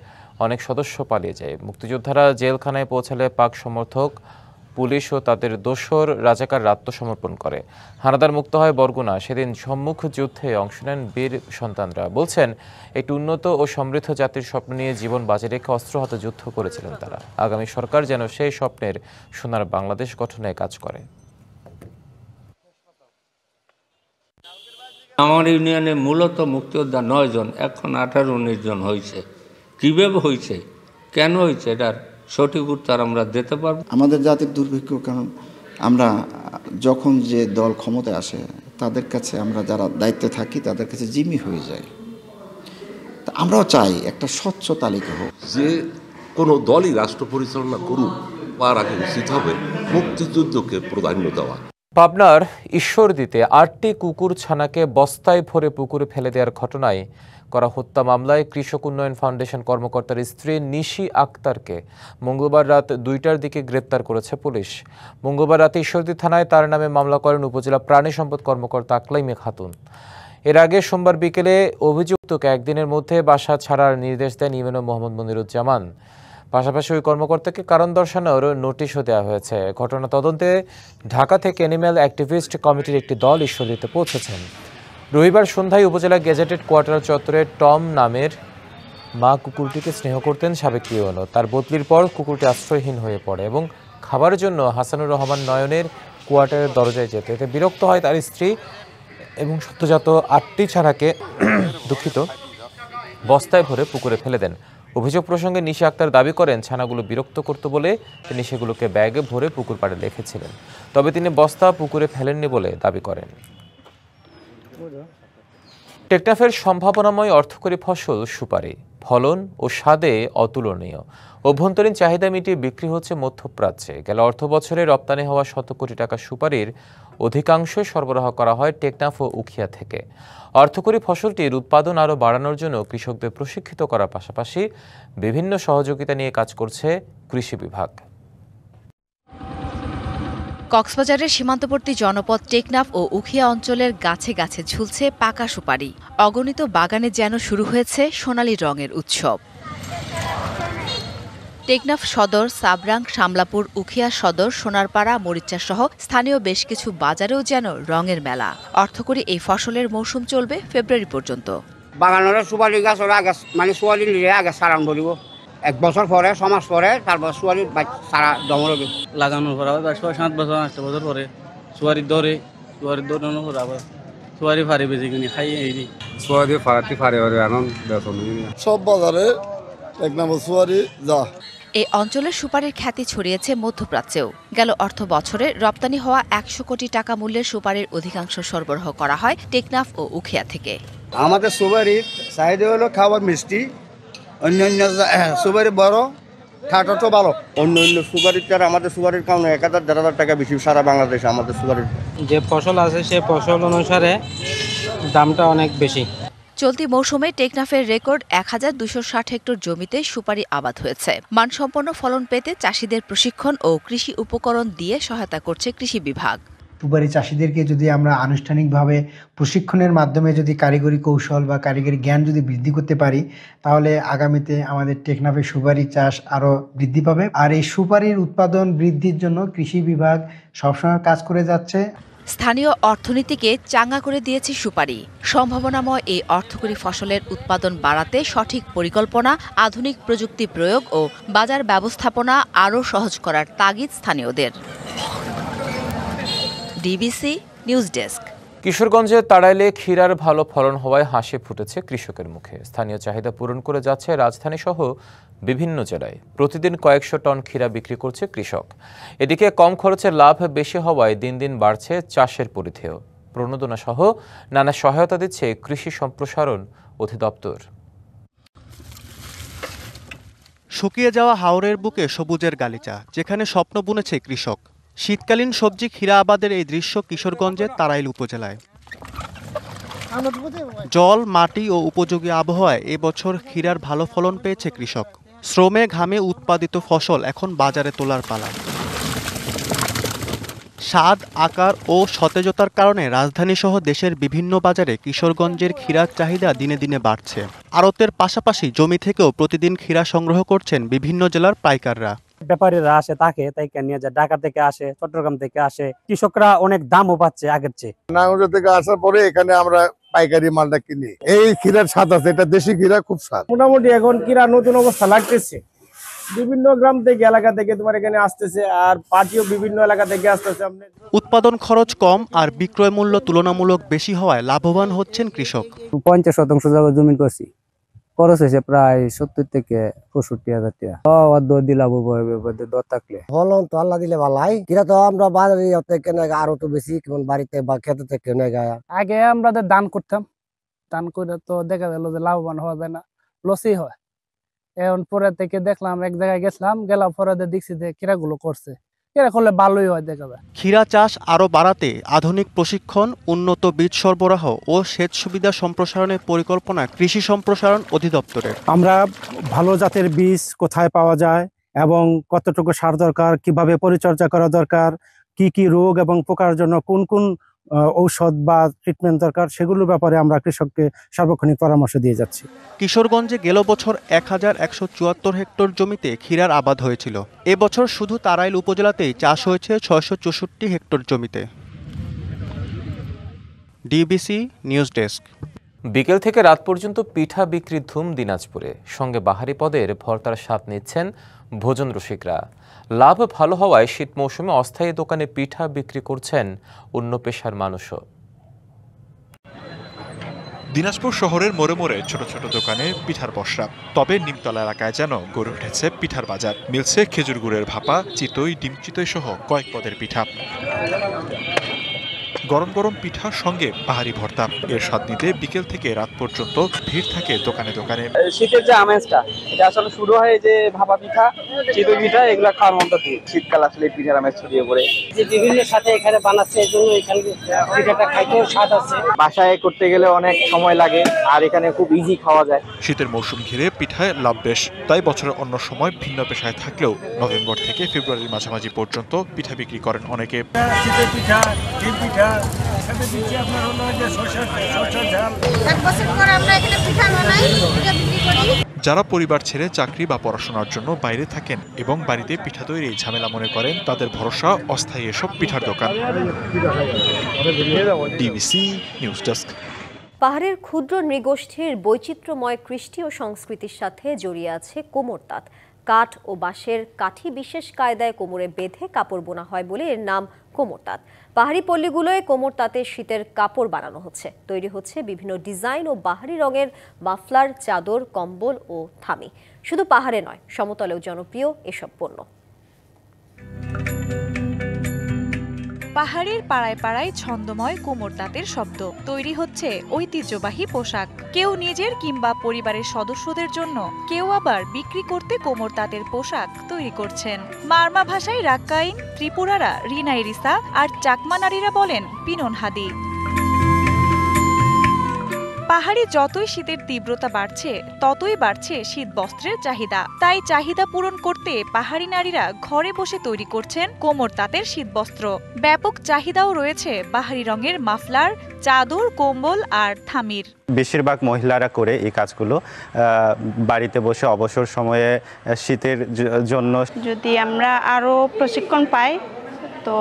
Speaker 15: অনেক সদস্য পালিয়ে যায়। মুক্তিযোদ্ধারা জেলখানায় পৌঁছালে পাক সমর্থক, পুলিশ ও তাদের দোসর রাজাকাররা আত্মসমর্পণ করে। হানাদার মুক্ত হয় বরগুনা। সেদিন সম্মুখ যুদ্ধে অংশ নেন বীর সন্তানরা। বলছেন, একটি উন্নত ও সমৃদ্ধ জাতির স্বপ্ন নিয়ে জীবন বাজি রেখে অস্ত্র হাতে যুদ্ধ করেছিলেন তারা। আগামী সরকার যেন সেই স্বপ্নের সোনার বাংলাদেশ গঠনে কাজ করে।
Speaker 2: আমার ইউনিয়নে মূলত মুক্তিযোদ্ধা 9 জন, এখন 18-19 জন হয়েছে। কীভাবে হয়েছে, কেন হয়েছে, এটার সঠিক উত্তর আমরা দিতে পারব।
Speaker 22: আমাদের জাতির দুর্ভিক্ষ, কারণ আমরা যখন যে দল ক্ষমতায় আসে তাদের কাছে আমরা যারা দায়িত্বে থাকি তাদের কাছে জিম্মি হয়ে যায়। তা আমরাও চাই একটা স্বচ্ছ তালিকা হোক।
Speaker 23: যে কোনো দলই রাষ্ট্র পরিচালনা করুক, তার আগে উচিত হবে মুক্তিযুদ্ধকে প্রাধান্য দেওয়া।
Speaker 15: পাবনার ঈশ্বরদীতে 8টি কুকুর ছানাকে বস্তায় ভরে পুকুরে ফেলে দেওয়ার ঘটনায় করা হত্যা মামলায় কৃষক উন্নয়ন ফাউন্ডেশন কর্মকর্তার স্ত্রী নিশি আক্তারকে মঙ্গলবার রাত 2টার দিকে গ্রেপ্তার করেছে পুলিশ। মঙ্গলবার রাতে ঈশ্বরদী থানায় তার নামে মামলা করেন উপজেলা প্রাণী সম্পদ কর্মকর্তা আকলাইমে খাতুন। এর আগে সোমবার বিকেলে অভিযুক্তকে একদিনের মধ্যে বাসা ছাড়ার নির্দেশ দেন ইউএনও মোহাম্মদ মনিরুজ্জামান। পাশাপাশি ওই কর্মকর্তাকে কারণ দর্শানোর নোটিশও দেওয়া হয়েছে। ঘটনা তদন্তে ঢাকা থেকে অ্যানিম্যাল অ্যাক্টিভিস্ট কমিটির একটি দল ঈশ্বরদীতে পৌঁছেছেন। রবিবার সন্ধ্যায় উপজেলা গেজেটেড কোয়ার্টার চত্বরে টম নামের মা কুকুরটিকে স্নেহ করতেন সাবেক ইউএনও। তার বদলির পর কুকুরটি আশ্রয়হীন হয়ে পড়ে এবং খাবারের জন্য হাসানুর রহমান নয়নের কোয়ার্টারের দরজায় যেতে এতে বিরক্ত হয় তার স্ত্রী এবং সদ্যজাত 8টি ছানাকে বস্তায় ভরে পুকুরে ফেলে দেন। অভিযোগ প্রসঙ্গে নিশি আক্তার দাবি করেন, ছানাগুলো বিরক্ত করত বলে তিনি সেগুলোকে ব্যাগে ভরে পুকুর পাড়ে রেখেছিলেন। তবে তিনি বস্তা পুকুরে ফেলেননি বলে দাবি করেন। টেকনাফের সম্ভাবনাময় অর্থকরী ফসল সুপারি, ফলন ও স্বাদে অতুলনীয়। অভ্যন্তরীণ চাহিদা মিটিয়ে বিক্রি হচ্ছে মধ্যপ্রাচ্যে। গেল অর্থ বছরে রপ্তানি হওয়া 100 কোটি টাকা সুপারির অধিকাংশই সরবরাহ করা হয় টেকনাফ ও উখিয়া থেকে। অর্থকরী ফসলটির উৎপাদন আরও বাড়ানোর জন্য কৃষকদের প্রশিক্ষিত করার পাশাপাশি বিভিন্ন সহযোগিতা নিয়ে কাজ করছে কৃষি বিভাগ।
Speaker 24: কক্সবাজারের সীমান্তবর্তী জনপদ টেকনাফ ও উখিয়া অঞ্চলের গাছে গাছে ঝুলছে পাকা সুপারি। অগণিত বাগানে যেন শুরু হয়েছে সোনালী রঙের উৎসব। টেকনাফ সদর, সাবরাং, শামলাপুর, উখিয়া সদর, সোনারপাড়া, মরিচা সহ স্থানীয় বেশ কিছু বাজারেও যেন রঙের মেলা। অর্থকরী এই ফসলের মৌসুম চলবে ফেব্রুয়ারি পর্যন্ত।
Speaker 25: বাগানের সুপারি গাছ আগে মানে সুপারি নিলে আগে সারান ধরিব, 1 বছর পরে 6 মাস পরে তারপর সুপারি সারা জমা হবে।
Speaker 26: লাগানোর পর আবার 7 বছর 8 বছর পরে সুপারি ধরে দৌড়ানোর পর আবার সুপারি ফাড়ি বেজে কিনে খাই এই
Speaker 27: সুপারি ফাড়াতে ফাড়ে আনন্দ বেতন
Speaker 28: সব বাজারে এক নম্বর সুপারি যা।
Speaker 24: এই অঞ্চলের সুপারির খ্যাতি ছড়িয়েছে মধ্যপ্রাচ্যেও। গেল অর্থ বছরে রপ্তানি হওয়া 100 কোটি টাকা মূল্যের সুপারির অধিকাংশ সরবরাহ করা হয় টেকনাফ ও উখিয়া থেকে।
Speaker 28: আমাদের সুপারির চাহিদা হলো খাবার মিষ্টি, অন্যান্য সুপারি বড়, ঠাটো ভালো।
Speaker 25: অন্য সুপারির তার আমাদের সুপারির কারণে 1000-1500 টাকা বেশি সারা বাংলাদেশে আমাদের সুপারির।
Speaker 26: যে ফসল আছে সে ফসল অনুসারে দামটা অনেক বেশি।
Speaker 24: চলতি মৌসুমে টেকনাফের রেকর্ড 1260 হেক্টর জমিতে সুপারি আবাদ হয়েছে। মানসম্পন্ন ফলন পেতে চাষিদের প্রশিক্ষণ ও কৃষি উপকরণ দিয়ে সহায়তা করছে কৃষি বিভাগ।
Speaker 29: সুপারি চাষিদেরকে যদি আমরা আনুষ্ঠানিকভাবে প্রশিক্ষণের মাধ্যমে যদি কারিগরি কৌশল বা কারিগরি জ্ঞান যদি বৃদ্ধি করতে পারি, তাহলে আগামীতে আমাদের টেকনাফের সুপারি চাষ আরও বৃদ্ধি পাবে। আর এই সুপারির উৎপাদন বৃদ্ধির জন্য কৃষি বিভাগ সবসময় কাজ করে যাচ্ছে।
Speaker 24: স্থানীয় অর্থনীতিকে চাঙ্গা করে দিয়েছে সুপারি। সম্ভাবনাময় এই অর্থকরী ফসলের উৎপাদন বাড়াতে সঠিক পরিকল্পনা, আধুনিক প্রযুক্তি প্রয়োগ ও বাজার ব্যবস্থাপনা আরও সহজ করার তাগিদ স্থানীয়দের। DBC news desk.
Speaker 15: কিশোরগঞ্জের তাড়াইলে ক্ষীরার ভালো ফলন হওয়ায় হাসি ফুটেছে কৃষকের মুখে। স্থানীয় চাহিদা পূরণ করে যাচ্ছে রাজধানী সহ বিভিন্ন জেলায়। প্রতিদিন কয়েকশো টন ক্ষীরা বিক্রি করছে কৃষক। এদিকে কম খরচে লাভ বেশি হওয়ায় দিন দিন বাড়ছে চাষের পরিধেয়। প্রণোদনা সহ নানা সহায়তা দিচ্ছে কৃষি সম্প্রসারণ অধিদপ্তর।
Speaker 30: শুকিয়ে যাওয়া হাওরের বুকে সবুজের গালিচা, যেখানে স্বপ্ন বুনেছে কৃষক। শীতকালীন সবজি ক্ষীরা আবাদের এই দৃশ্য কিশোরগঞ্জের তাড়াইল উপজেলায়। জল, মাটি ও উপযোগী আবহাওয়ায় এবছর ক্ষীরার ভালো ফলন পেয়েছে কৃষক। শ্রমে ঘামে উৎপাদিত ফসল এখন বাজারে তোলার পালা। স্বাদ, আকার ও সতেজতার কারণে রাজধানীসহ দেশের বিভিন্ন বাজারে কিশোরগঞ্জের ক্ষীরার চাহিদা দিনে দিনে বাড়ছে। আড়তের পাশাপাশি জমি থেকেও প্রতিদিন ক্ষীরা সংগ্রহ করছেন বিভিন্ন জেলার পাইকাররা।
Speaker 1: ব্যাপারীরা আসে তাই নিয়ে যায়, ঢাকা থেকে আসে, চট্টগ্রাম থেকে আসে। কৃষকরা অনেক দামও পাচ্ছে আগের চেয়ে।
Speaker 3: নারায়ণগঞ্জ থেকে আসার পরে এখানে আমরা পাইকারি মালটা কিনি। এই ক্ষীরার স্বাদ আছে, এটা দেশি ক্ষীরা, খুব স্বাদ।
Speaker 1: মোটামুটি এখন ক্ষীরা নতুন অবস্থা লাগতেছে। বিভিন্ন গ্রাম থেকে, এলাকা থেকে তোমার এখানে আসতেছে, আর পার্টিও বিভিন্ন এলাকা থেকে আসতেছে।
Speaker 30: উৎপাদন খরচ কম আর বিক্রয় মূল্য তুলনামূলক বেশি হওয়ায় লাভবান হচ্ছেন কৃষক।
Speaker 1: 50% জায়গা জমি করছি, খরচ হয়েছে প্রায় 70 থেকে 65,000 টাকা। দিলাম দর থাকলে
Speaker 4: ফলন তো আল্লাহ দিলে ভালাই। কিরা তো আমরা বাজারে থেকে আরো তো বেশি, কেমন বাড়িতে বা খেতে থেকে নেগায়।
Speaker 1: আগে আমরা দান করতাম, দান করে তো দেখা গেল যে লাভবান হওয়া যায় না, লসই হয়। এখন পরে থেকে দেখলাম, এক জায়গায় গেলাম পরে দেখছি যে ক্ষীরাগুলো করছে, ক্ষীরা করলে ভালোই হয় দেখা যায়।
Speaker 30: ক্ষীরা চাষ আরও বাড়াতে আধুনিক প্রশিক্ষণ, উন্নত বীজ সরবরাহ ও সেচ সুবিধা সম্প্রসারণের পরিকল্পনা কৃষি সম্প্রসারণ অধিদপ্তরের।
Speaker 1: আমরা ভালো জাতের বীজ কোথায় পাওয়া যায় এবং কতটুকু সার দরকার, কিভাবে পরিচর্যা করা দরকার, কি রোগ এবং পোকার জন্য কোন কোন ঔষধ বা ট্রিটমেন্ট দরকার, সেগুলোর ব্যাপারে আমরা কৃষককে সার্বক্ষণিক পরামর্শ দিয়ে যাচ্ছি।
Speaker 30: কিশোরগঞ্জে গেল বছর 1174 হেক্টর জমিতে ক্ষীরার আবাদ হয়েছিল। এবছর শুধু তারাইল উপজেলাতেই চাষ হয়েছে 664 হেক্টর জমিতে। DBC news desk.
Speaker 15: বিকেল থেকে রাত পর্যন্ত পিঠা বিক্রির ধুম দিনাজপুরে। সঙ্গে বাহারি পদের ভর্তার স্বাদ নিচ্ছেন ভোজন রসিকরা। লাভ ভালো হওয়ায় শীত মৌসুমে অস্থায়ী দোকানে পিঠা বিক্রি করছেন অন্য পেশার মানুষও।
Speaker 6: দিনাজপুর শহরের মোড়ে মোড়ে ছোট ছোট দোকানে পিঠার পসরা। তবে নিমতলা এলাকায় যেন গড়ে উঠেছে পিঠার বাজার। মিলছে খেজুর গুড়ের ভাপা, চিতই, ডিম চিতই সহ কয়েক পদের পিঠা। গরম গরম পিঠার সঙ্গে বাহারি ভর্তা। এর স্বাদ নিতে বিকেল থেকে রাত পর্যন্ত ভিড় থাকে দোকানে দোকানে।
Speaker 1: শীতের যে আমেজটা, এটা আসলে শুরু হয় যে ভাপা পিঠা, চিতই পিঠা, এগুলা খাওয়ার মধ্যে দিয়ে শীতকাল আসলে পিঠার আমেজ ছড়িয়ে পড়ে। যে বিভিন্ন সাথে এখানে বানাচ্ছে, এই জন্য এখানে পিঠাটা খাইতেও স্বাদ আছে। বাসায় করতে গেলে অনেক সময় লাগে, আর এখানে খুব ইজি খাওয়া যায়।
Speaker 6: শীতের মৌসুম ঘিরে পিঠায় লাভ বেশ, তাই বছরের অন্য সময় ভিন্ন পেশায় থাকলেও নভেম্বর থেকে ফেব্রুয়ারির মাঝামাঝি পর্যন্ত পিঠা বিক্রি করেন অনেকে। যারা পরিবার ছেড়ে চাকরি বা পড়াশোনার জন্য বাইরে থাকেন এবং বাড়িতে পিঠা তৈরি ঝামেলা মনে করেন, তাদের ভরসা অস্থায়ী এসব পিঠার দোকান। DBC news desk.
Speaker 7: পাহাড়ের ক্ষুদ্র নৃগোষ্ঠীর বৈচিত্র্যময় কৃষ্টি ও সংস্কৃতির সাথে জড়িয়ে আছে কোমর তাঁত। কাঠ ও বাঁশের কাঠি বিশেষ কায়দায় কোমরে বেঁধে কাপড় বোনা হয় বলে এর নাম কোমর তাঁত। পাহাড়ি পল্লীগুলোয় কোমর তাঁতের শীতের কাপড় বানানো হচ্ছে। তৈরি হচ্ছে বিভিন্ন ডিজাইন ও বাহারি রঙের মাফলার, চাদর, কম্বল ও থামি। শুধু পাহাড়ে নয়, সমতলেও জনপ্রিয় এসব পণ্য।
Speaker 8: পাহাড়ের পাড়ায় পাড়ায় ছন্দময় কোমর তাঁতের শব্দ। তৈরি হচ্ছে ঐতিহ্যবাহী পোশাক। কেউ নিজের কিংবা পরিবারের সদস্যদের জন্য, কেউ আবার বিক্রি করতে কোমর তাঁতের পোশাক তৈরি করছেন। মারমা ভাষায় রাক্কাইন, ত্রিপুরারা রিনাই রিসা আর চাকমা নারীরা বলেন পিনন হাদি। পাহাড়ে যতই শীতের তীব্রতা বাড়ছে, ততই বাড়ছে শীত বস্ত্রের চাহিদা। তাই চাহিদা পূরণ করতে পাহাড়ি নারীরা ঘরে বসে তৈরি করছেন কোমর তাঁতের শীতবস্ত্র। ব্যাপক চাহিদাও রয়েছে বাহারি রঙের মাফলার, চাদর, কম্বল আর থামির।
Speaker 10: বেশিরভাগ মহিলারা করে এই কাজগুলো বাড়িতে বসে অবসর সময়ে শীতের জন্য।
Speaker 11: যদি আমরা আরো প্রশিক্ষণ পাই তো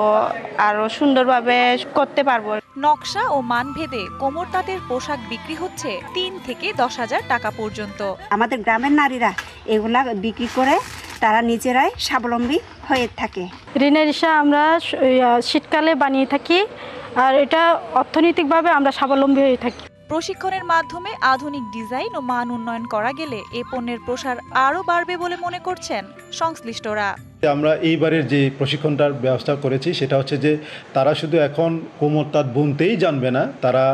Speaker 11: আরো সুন্দরভাবে করতে পারবো।
Speaker 8: নকশা ও মানভেদে কোমর তাঁতের পোশাক বিক্রি হচ্ছে 3 থেকে 10,000 টাকা পর্যন্ত।
Speaker 18: আমাদের গ্রামের নারীরা এগুলা বিক্রি করে তারা নিজেরাই স্বাবলম্বী হয়ে থাকে।
Speaker 12: রিনারিসা আমরা শীতকালে বানিয়ে থাকি, আর এটা অর্থনৈতিকভাবে আমরা স্বাবলম্বী হয়ে থাকি।
Speaker 8: প্রশিক্ষণের মাধ্যমে আধুনিক ডিজাইন ও মান উন্নয়ন করা গেলে এ পণ্যের প্রসার আরও বাড়বে বলে মনে করছেন সংশ্লিষ্টরা।
Speaker 2: আমরা এইবারের যে প্রশিক্ষণটার ব্যবস্থা করেছি সেটা হচ্ছে যে তারা শুধু এখন কোমর তাঁত বুনতেই জানবে না, তারা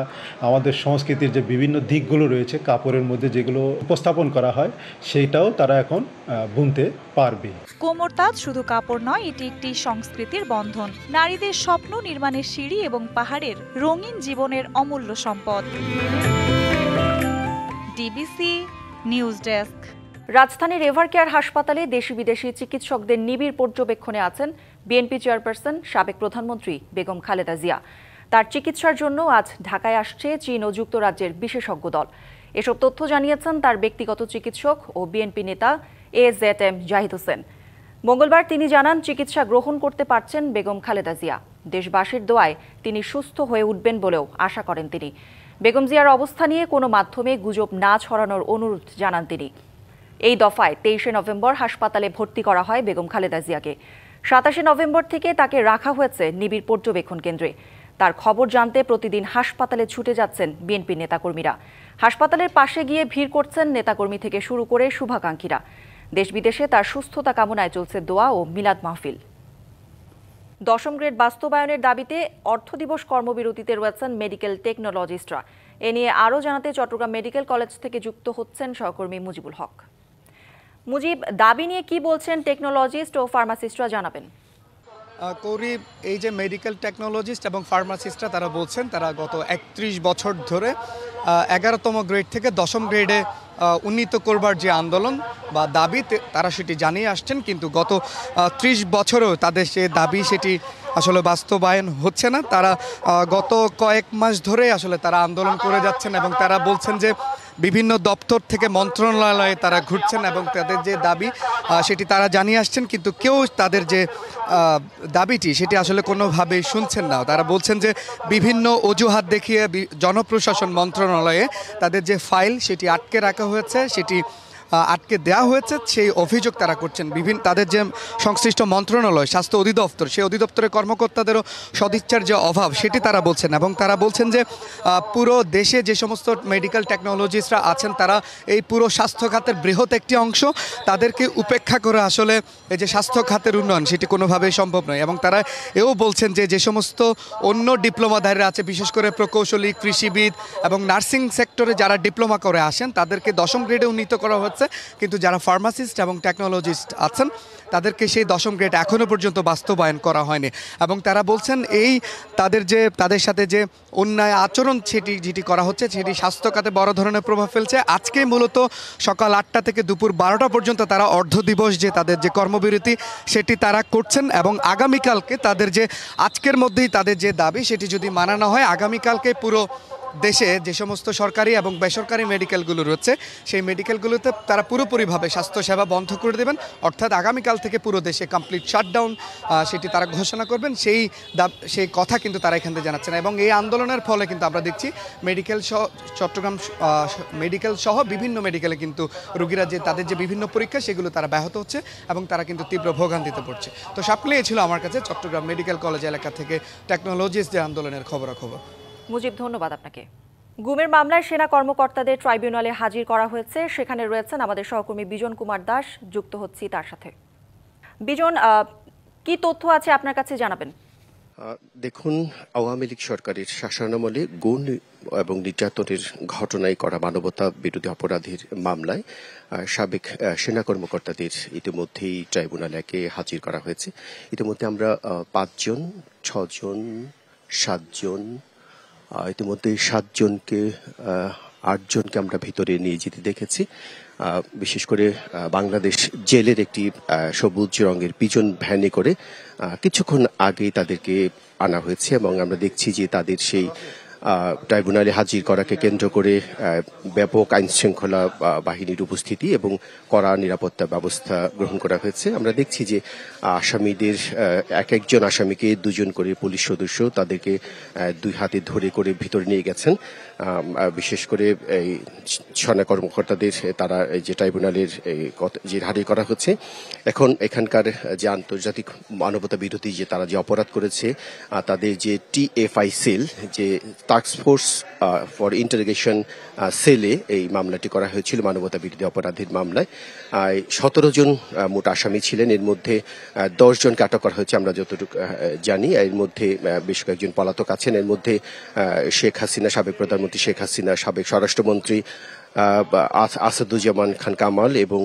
Speaker 2: আমাদের সংস্কৃতির যে বিভিন্ন দিকগুলো রয়েছে কাপড়ের মধ্যে যেগুলো উপস্থাপন করা হয় সেটাও তারা এখন বুনতে পারবে।
Speaker 8: কোমর তাঁত শুধু কাপড় নয়, এটি একটি সংস্কৃতির বন্ধন, নারীদের স্বপ্ন নির্মাণের সিঁড়ি এবং পাহাড়ের রঙিন জীবনের অমূল্য সম্পদ। DBC news desk.
Speaker 5: রাজধানীর এভারকেয়ার হাসপাতালে দেশি বিদেশি চিকিৎসকদের নিবিড় পর্যবেক্ষণে আছেন বিএনপি চেয়ারপারসন সাবেক প্রধানমন্ত্রী বেগম খালেদা জিয়া। তার চিকিৎসার জন্য আজ ঢাকায় আসছে চীন ও যুক্তরাজ্যের বিশেষজ্ঞ দল। এসব তথ্য জানিয়েছেন তার ব্যক্তিগত চিকিৎসক ও বিএনপি নেতা AZM জাহিদ হোসেন। মঙ্গলবার তিনি জানান, চিকিৎসা গ্রহণ করতে পারছেন বেগম খালেদা জিয়া। দেশবাসীর দোয়ায় তিনি সুস্থ হয়ে উঠবেন বলেও আশা করেন তিনি। বেগম জিয়ার অবস্থা নিয়ে কোনো মাধ্যমে গুজব না ছড়ানোর অনুরোধ জানান তিনি। এই দফায় 23শে নভেম্বর হাসপাতালে ভর্তি করা হয় বেগম খালেদা জিয়াকে। 27শে নভেম্বর থেকে তাকে রাখা হয়েছে নিবিড় পর্যবেক্ষণ কেন্দ্রে। তার খবর জানতে প্রতিদিন হাসপাতালে ছুটে যাচ্ছেন বিএনপি নেতাকর্মীরা। হাসপাতালের পাশে গিয়ে ভিড় করছেন নেতাকর্মী থেকে শুরু করে শুভাকাঙ্ক্ষীরা। দেশ বিদেশে তার সুস্থতা কামনায় চলছে দোয়া ও মিলাদ মাহফিল। 10ম গ্রেড বাস্তবায়নের দাবিতে অর্থ দিবস কর্মবিরতিতে রয়েছেন মেডিকেল টেকনোলজিস্টরা। এ নিয়ে আরও জানাতে চট্টগ্রাম মেডিকেল কলেজ থেকে যুক্ত হচ্ছেন সহকর্মী মুজিবুল হক। মুজিব, দাবি নিয়ে কি বলছেন টেকনোলজিস্ট ও ফার্মাসিস্টরা, জানাবেন।
Speaker 9: কৌরি, এই যে মেডিকেল টেকনোলজিস্ট এবং ফার্মাসিস্টরা তারা বলছেন তারা গত 31 বছর ধরে 11তম গ্রেড থেকে 10ম গ্রেডে উন্নীত করবার যে আন্দোলন বা দাবি তারা সেটি জানিয়ে আসছেন, কিন্তু গত 30 বছরেও তাদের সে দাবি সেটি আসলে বাস্তবায়ন হচ্ছে না। তারা গত কয়েক মাস ধরে আসলে তারা আন্দোলন করে যাচ্ছেন এবং তারা বলছেন যে বিভিন্ন দপ্তর থেকে মন্ত্রণালয়ে তারা ঘুরছেন এবং তাদের যে দাবি সেটি তারা জানিয়ে আসছেন, কিন্তু কেউ তাদের যে দাবিটি সেটি আসলে কোনোভাবেই শুনছেন না। তারা বলছেন যে বিভিন্ন অজুহাত দেখিয়ে জনপ্রশাসন মন্ত্রণালয়ে তাদের যে ফাইল সেটি আটকে রাখা হয়েছে, সেটি আটকে দেওয়া হয়েছে, সেই অভিযোগ তারা করছেন। বিভিন্ন তাদের যে সংশ্লিষ্ট মন্ত্রণালয় স্বাস্থ্য অধিদপ্তর, সেই অধিদপ্তরের কর্মকর্তাদেরও সদিচ্ছার যে অভাব সেটি তারা বলছেন এবং তারা বলছেন যে পুরো দেশে যে সমস্ত মেডিকেল টেকনোলজিস্টরা আছেন তারা এই পুরো স্বাস্থ্য খাতের বৃহৎ একটি অংশ, তাদেরকে উপেক্ষা করে আসলে এই যে স্বাস্থ্য খাতের উন্নয়ন সেটি কোনোভাবেই সম্ভব নয়। এবং তারা এও বলছেন যে যে সমস্ত অন্য ডিপ্লোমাধারীরা আছে, বিশেষ করে প্রকৌশলী, কৃষিবিদ এবং নার্সিং সেক্টরে যারা ডিপ্লোমা করে আসেন তাদেরকে 10ম গ্রেডে উন্নীত করা হচ্ছে, কিন্তু যারা ফার্মাসিস্ট এবং টেকনোলজিস্ট আছেন তাদেরকে সেই 10ম গ্রেড এখনও পর্যন্ত বাস্তবায়ন করা হয়নি। এবং তারা বলছেন এই তাদের সাথে যে অন্যায় আচরণ যেটি করা হচ্ছে সেটি স্বাস্থ্য খাতে বড় ধরনের প্রভাব ফেলছে। আজকে মূলত সকাল 8টা থেকে দুপুর 12টা পর্যন্ত তারা অর্ধ দিবস যে তাদের যে কর্মবিরতি সেটি তারা করছেন এবং আগামীকালকে তাদের যে আজকের মধ্যেই তাদের যে দাবি সেটি যদি মানানো হয়, আগামীকালকে পুরো দেশে যে সমস্ত সরকারি এবং বেসরকারি মেডিকেলগুলো রয়েছে সেই মেডিকেলগুলোতে তারা পুরোপুরিভাবে স্বাস্থ্যসেবা বন্ধ করে দেবেন, অর্থাৎ আগামীকাল থেকে পুরো দেশে কমপ্লিট শাটডাউন সেটি তারা ঘোষণা করবেন। সেই কথা কিন্তু তারা এখান থেকে জানাচ্ছেন। এবং এই আন্দোলনের ফলে কিন্তু আমরা দেখছি চট্টগ্রাম মেডিকেল সহ বিভিন্ন মেডিকেলে কিন্তু রোগীরা যে তাদের যে বিভিন্ন পরীক্ষা সেগুলো তারা ব্যাহত হচ্ছে এবং তারা কিন্তু তীব্র ভোগান্তিতে পড়ছে। তো সব মিলিয়ে ছিল আমার কাছে চট্টগ্রাম মেডিকেল কলেজ এলাকা থেকে টেকনোলজিস্ট যে আন্দোলনের খবরাখবর।
Speaker 5: মুজিব, ধন্যবাদ আপনাকে। গুমের মামলায় সেনা কর্মকর্তাদের ট্রাইব্যুনালে হাজির করা হয়েছে, সেখানে রয়েছেন আমাদের সহকর্মী বিজন কুমার দাস, যুক্ত হচ্ছি তার সাথে। বিজন, কি তথ্য আছে আপনার কাছে, জানাবেন।
Speaker 13: দেখুন, আওয়ামী লীগ সরকারের শাসনামলে গুম এবং নির্যাতনের ঘটনায় করা মানবতা বিরোধী অপরাধের মামলায় সাবেক সেনা কর্মকর্তাদের ইতিমধ্যেই ট্রাইব্যুনালে হাজির করা হয়েছে। ইতিমধ্যে আমরা 5 জন, 6 জন, 7 জন, ইতিমধ্যে 7 জনকে 8 জনকে আমরা ভিতরে নিয়ে যেতে দেখেছি। বিশেষ করে বাংলাদেশ জেলের একটি সবুজ রঙের পিজন ভ্যানে করে কিছুক্ষণ আগেই তাদেরকে আনা হয়েছে এবং আমরা দেখছি যে তাদের সেই ট্রাইব্যুনালে হাজির করাকে কেন্দ্র করে ব্যাপক আইনশৃঙ্খলা বাহিনীর উপস্থিতি এবং কড়া নিরাপত্তা ব্যবস্থা গ্রহণ করা হয়েছে। আমরা দেখছি যে আসামিদের এক একজন আসামিকে 2 জন করে পুলিশ সদস্য তাদেরকে 2 হাতে ধরে করে ভিতরে নিয়ে গেছেন। বিশেষ করে এই সেনা কর্মকর্তাদের তারা যে ট্রাইব্যুনালের যে হাজির করা হচ্ছে, এখন এখানকার যে আন্তর্জাতিক মানবতা বিরোধী যে তারা যে অপরাধ করেছে তাদের যে TFI সেল যে টাস্কফোর্স ফর ইন্টারোগেশন সেলে এই মামলাটি করা হয়েছিল মানবতা বিরোধী অপরাধের মামলায়। 17 জন মোট আসামি ছিলেন, এর মধ্যে 10 জনকে আটক করা হয়েছে আমরা যতটুকু জানি। এর মধ্যে বেশ কয়েকজন পলাতক আছেন, এর মধ্যে শেখ হাসিনা, সাবেক প্রধানমন্ত্রী শেখ হাসিনা, সাবেক স্বরাষ্ট্রমন্ত্রী আসাদুজ্জামান খান কামাল এবং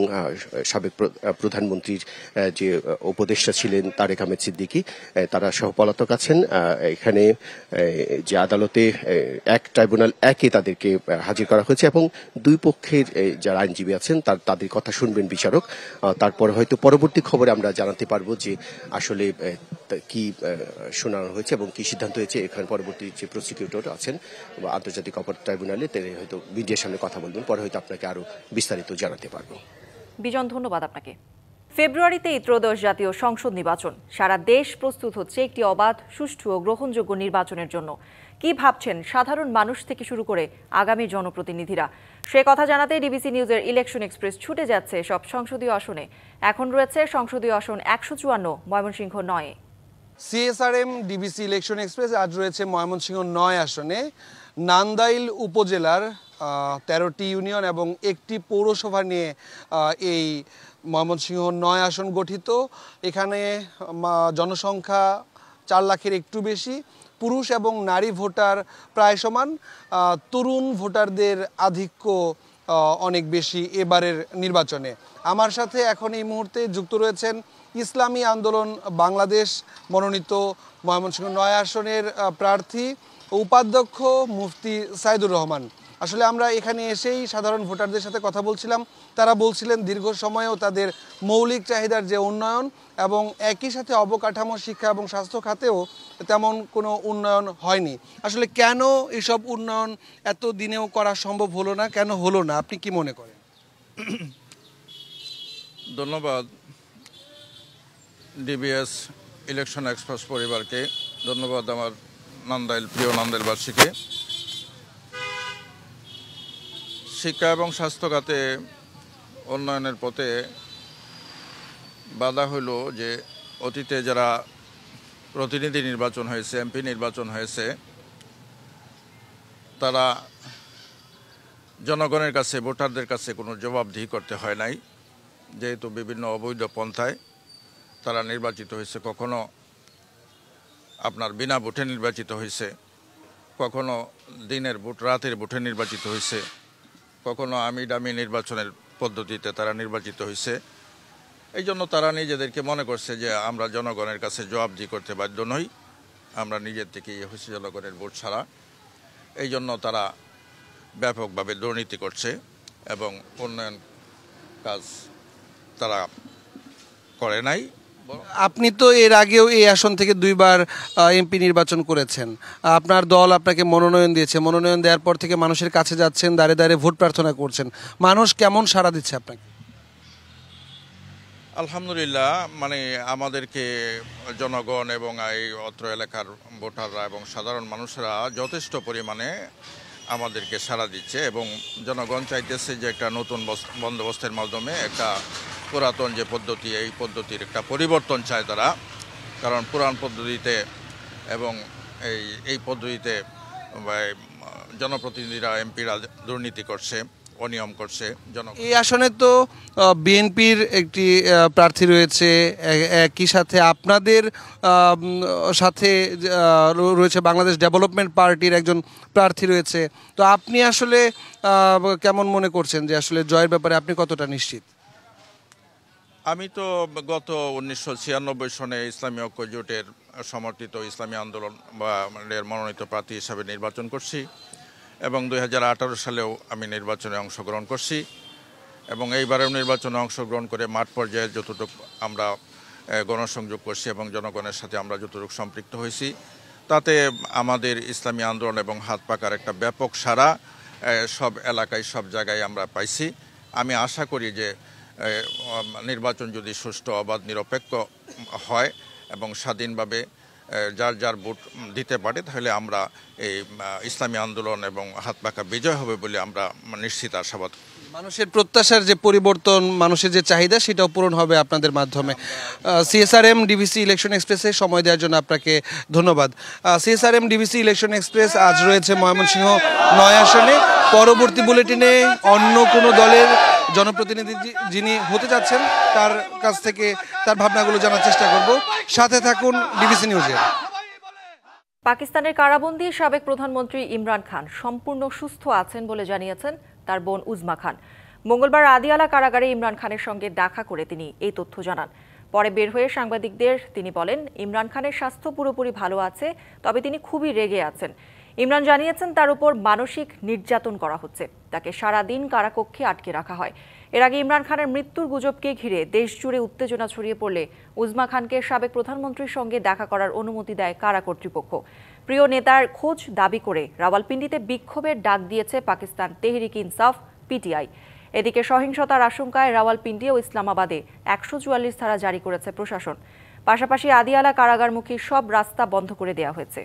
Speaker 13: সাবেক প্রধানমন্ত্রীর যে উপদেষ্টা ছিলেন তারেক আহমেদ সিদ্দিকী, তারা সহ পলাতক আছেন। এখানে যে আদালতে ট্রাইব্যুনাল 1-এ তাদেরকে হাজির করা হয়েছে এবং দুই পক্ষের যারা আইনজীবী আছেন তাদের কথা শুনবেন বিচারক। তারপর হয়তো পরবর্তী খবরে আমরা জানাতে পারবো যে আসলে কি শোনানো হয়েছে এবং কি সিদ্ধান্ত হয়েছে। এখানে পরবর্তী যে প্রসিকিউটর আছেন বা আন্তর্জাতিক অপরাধ ট্রাইব্যুনালে তিনি হয়তো মিডিয়ার সামনে কথা বলবেন, পরে হয়তো আপনাকে আরো বিস্তারিত জানাতে পারবো।
Speaker 5: বিজন, ধন্যবাদ আপনাকে। ফেব্রুয়ারিতেই ত্রয়োদশ জাতীয় সংসদ নির্বাচন। সারা দেশ প্রস্তুত হচ্ছে একটি অবাধ, সুষ্ঠু ও গ্রহণযোগ্য নির্বাচনের জন্য। কি ভাবছেন সাধারণ মানুষ থেকে শুরু করে আগামী জনপ্রতিনিধিরা? সে কথা জানাতে ডিবিসি নিউজের ইলেকশন এক্সপ্রেস ছুটে যাচ্ছে সব সংসদীয় আসনে। এখন রয়েছে সংসদীয় আসন 154, ময়মনসিংহ 9-এ।
Speaker 14: সিএসআরএম ডিবিসি ইলেকশন এক্সপ্রেস আজ রয়েছে ময়মনসিংহ 9 আসনে। নান্দাইল উপজেলার 13টি ইউনিয়ন এবং একটি পৌরসভা নিয়ে এই ময়মনসিংহ 9 আসন গঠিত। এখানে জনসংখ্যা 4 লাখের একটু বেশি, পুরুষ এবং নারী ভোটার প্রায় সমান। তরুণ ভোটারদের আধিক্য অনেক বেশি এবারের নির্বাচনে। আমার সাথে এখন এই মুহূর্তে যুক্ত রয়েছেন ইসলামী আন্দোলন বাংলাদেশ মনোনীত ময়মনসিংহ 9 আসনের প্রার্থী উপাধ্যক্ষ মুফতি সাইদুর রহমান। আসলে আমরা এখানে এসেই সাধারণ ভোটারদের সাথে কথা বলছিলাম, তারা বলছিলেন দীর্ঘ সময়েও তাদের মৌলিক চাহিদার যে উন্নয়ন এবং একই সাথে অবকাঠামো, শিক্ষা এবং স্বাস্থ্য খাতেও তেমন কোনো উন্নয়ন হয়নি। আসলে কেন এসব উন্নয়ন এত দিনেও করা সম্ভব হলো না, কেন হলো না, আপনি কি মনে করেন?
Speaker 16: ধন্যবাদ ডিবিএস ইলেকশন এক্সপ্রেস পরিবারকে, ধন্যবাদ আমার প্রিয় নান্দাইলবাসীকে। শিক্ষা এবং স্বাস্থ্য খাতে উন্নয়নের পথে বাধা হইল যে অতীতে যারা প্রতিনিধি নির্বাচন হয়েছে, এমপি নির্বাচন হয়েছে, তারা জনগণের কাছে, ভোটারদের কাছে কোনো জবাবদিহি করতে হয় নাই, যেহেতু বিভিন্ন অবৈধ পন্থায় তারা নির্বাচিত হয়েছে। কখনো আপনার বিনা ভোটে নির্বাচিত হয়েছে, কখনো দিনের ভোট, রাতের ভোটে নির্বাচিত হয়েছে, কখনো আমি ডামি নির্বাচনের পদ্ধতিতে তারা নির্বাচিত হয়েছে। এই জন্য তারা নিজেদেরকে মনে করছে যে আমরা জনগণের কাছে জবাবদিহি করতে বাধ্য নই, আমরা নিজের থেকেই হচ্ছে জনগণের ভোট ছাড়া। এই জন্য তারা ব্যাপকভাবে দুর্নীতি করছে এবং উন্নয়ন কাজ তারা করে নাই।
Speaker 14: আপনি তো এর আগেও এই আসন থেকে 2 বার এমপি নির্বাচন করেছেন, আপনার দল আপনাকে মনোনয়ন দিয়েছে, মনোনয়ন দেওয়ার পর থেকে মানুষের কাছে যাচ্ছেন, দাঁড়ে দাঁড়িয়ে ভোট প্রার্থনা করছেন, মানুষ কেমন সাড়া দিচ্ছে আপনাকে?
Speaker 16: আলহামদুলিল্লাহ, মানে আমাদেরকে জনগণ এবং এই অত্র এলাকার ভোটাররা এবং সাধারণ মানুষরা যথেষ্ট পরিমাণে আমাদেরকে সাড়া দিচ্ছে এবং জনগণ চাইতেছে যে একটা নতুন বন্দোবস্তের মাধ্যমে একটা পুরাতন যে পদ্ধতি, এই পদ্ধতির একটা পরিবর্তন চায় তারা। কারণ পুরান পদ্ধতিতে এবং এই পদ্ধতিতে জনপ্রতিনিধিরা, এমপিরা দুর্নীতি করছে, অনিয়ম করছে।
Speaker 14: এই আসনে তো বিএনপির একটি প্রার্থী রয়েছে, একই সাথে আপনাদের সাথে রয়েছে বাংলাদেশ ডেভেলপমেন্ট পার্টির একজন প্রার্থী রয়েছে। তো আপনি আসলে কেমন মনে করছেন যে আসলে জয়ের ব্যাপারে আপনি কতটা নিশ্চিত?
Speaker 16: আমি তো গত 1996 সনে ইসলামী ঐক্য জোটের সমর্থিত ইসলামী আন্দোলন বা মনোনীত প্রার্থী হিসাবে নির্বাচন করছি এবং 2018 সালেও আমি নির্বাচনে অংশগ্রহণ করছি এবং এইবারেও নির্বাচনে অংশগ্রহণ করে মাঠ পর্যায়ে যতটুকু আমরা গণসংযোগ করছি এবং জনগণের সাথে আমরা যতটুকু সম্পৃক্ত হয়েছি, তাতে আমাদের ইসলামী আন্দোলন এবং হাত পাকার একটা ব্যাপক সাড়া সব এলাকায়, সব জায়গায় আমরা পাইছি। আমি আশা করি যে নির্বাচন যদি সুষ্ঠু, অবাধ, নিরপেক্ষ হয় এবং স্বাধীনভাবে যার যার ভোট দিতে পারে, তাহলে আমরা এই ইসলামী আন্দোলন এবং হাত পাকা বিজয় হবে বলে আমরা নিশ্চিত আশাবাদ
Speaker 14: মানুষের প্রত্যাশার যে পরিবর্তন, মানুষের যে চাহিদা, সেটাও পূরণ হবে আপনাদের মাধ্যমে। সিএসআরএম ডিভিসি ইলেকশন এক্সপ্রেসে সময় দেওয়ার জন্য আপনাকে ধন্যবাদ। সিএসআরএম ডিভিসি ইলেকশন এক্সপ্রেস আজ রয়েছে ময়মনসিংহ 9 আসনে। পরবর্তী বুলেটিনে অন্য কোনো দলের জনপ্রতিনিধি যিনি হতে যাচ্ছেন তার কাছ থেকে তার ভাবনাগুলো জানার চেষ্টা করব। সাথে থাকুন ডিবিসি নিউজে।
Speaker 5: পাকিস্তানের কারাবন্দী সাবেক প্রধানমন্ত্রী ইমরান খান সম্পূর্ণ সুস্থ আছেন বলে জানিয়েছেন তার বোন উজমা খান। মঙ্গলবার আদিয়ালা কারাগারে ইমরান খানের সঙ্গে দেখা করে তিনি এই তথ্য জানান। পরে বের হয়ে সাংবাদিকদের তিনি বলেন, ইমরান খানের স্বাস্থ্য পুরোপুরি ভালো আছে, তবে তিনি খুবই রেগে আছেন। ইমরান জানিয়েছেন তার উপর মানসিক নির্যাতন করা হচ্ছে, তাকে সারাদিন কারাকক্ষে আটকে রাখা হয়। এর আগে ইমরান খানের মৃত্যুর গুজবকে ঘিরে দেশজুড়ে উত্তেজনা ছড়িয়ে পড়লে উজমা খানকে সাবেক প্রধানমন্ত্রীর সঙ্গে দেখা করার অনুমতি দেয় কারা কর্তৃপক্ষ। প্রিয় নেতার খোঁজ দাবি করে রাওয়ালপিন্ডিতে বিক্ষোভের ডাক দিয়েছে পাকিস্তান তেহরিক ইনসাফ পিটিআই। এদিকে সহিংসতার আশঙ্কায় রাওয়ালপিন্ডি ও ইসলামাবাদে 144 ধারা জারি করেছে প্রশাসন। পাশাপাশি আদিয়ালা কারাগারমুখী সব রাস্তা বন্ধ করে দেওয়া হয়েছে।